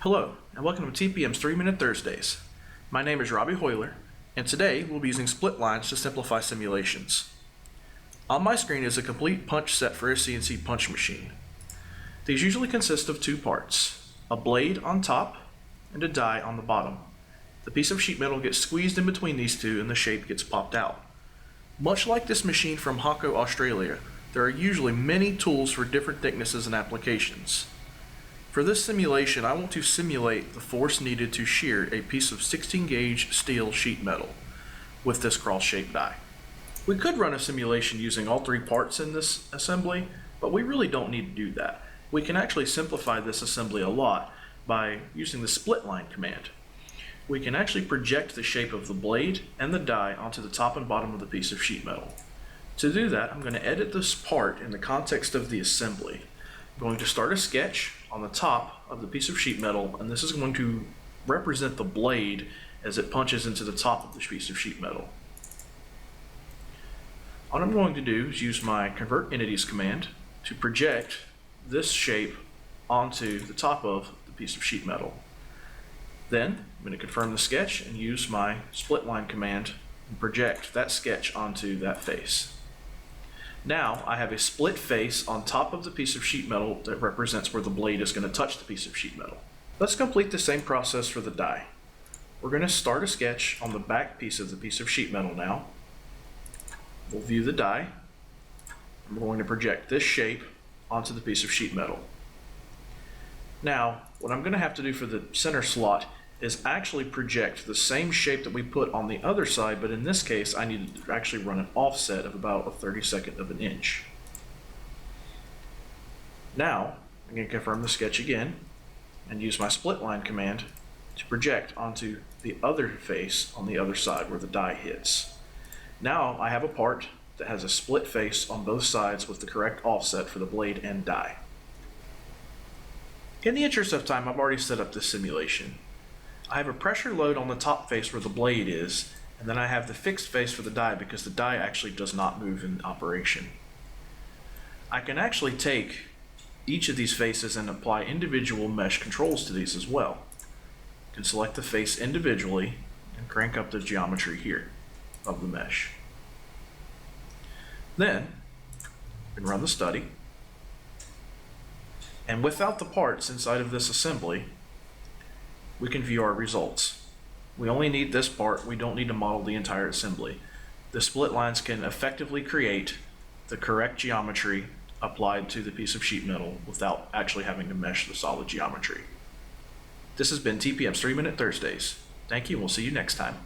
Hello, and welcome to TPM's 3-Minute Thursdays. My name is Robbie Hoyler, and today we'll be using split lines to simplify simulations. On my screen is a complete punch set for a CNC punch machine. These usually consist of two parts, a blade on top and a die on the bottom. The piece of sheet metal gets squeezed in between these two and the shape gets popped out. Much like this machine from Hako, Australia, there are usually many tools for different thicknesses and applications. For this simulation, I want to simulate the force needed to shear a piece of 16 gauge steel sheet metal with this cross-shaped die. We could run a simulation using all three parts in this assembly, but we really don't need to do that. We can actually simplify this assembly a lot by using the split line command. We can actually project the shape of the blade and the die onto the top and bottom of the piece of sheet metal. To do that, I'm going to edit this part in the context of the assembly. I'm going to start a sketch on the top of the piece of sheet metal, and this is going to represent the blade as it punches into the top of this piece of sheet metal. What I'm going to do is use my convert entities command to project this shape onto the top of the piece of sheet metal. Then I'm going to confirm the sketch and use my split line command and project that sketch onto that face. Now I have a split face on top of the piece of sheet metal that represents where the blade is going to touch the piece of sheet metal. Let's complete the same process for the die. We're going to start a sketch on the back piece of the piece of sheet metal now. We'll view the die. I'm going to project this shape onto the piece of sheet metal. Now, what I'm going to have to do for the center slot is actually project the same shape that we put on the other side, but in this case I need to actually run an offset of about 1/32 of an inch. Now I'm going to confirm the sketch again and use my split line command to project onto the other face on the other side where the die hits. Now I have a part that has a split face on both sides with the correct offset for the blade and die. In the interest of time, I've already set up this simulation. I have a pressure load on the top face where the blade is, and then I have the fixed face for the die because the die actually does not move in operation. I can actually take each of these faces and apply individual mesh controls to these as well. I can select the face individually and crank up the geometry here of the mesh. Then I can run the study, and without the parts inside of this assembly, we can view our results. We only need this part, we don't need to model the entire assembly. The split lines can effectively create the correct geometry applied to the piece of sheet metal without actually having to mesh the solid geometry. This has been TPM's 3-Minute Thursdays. Thank you, and we'll see you next time.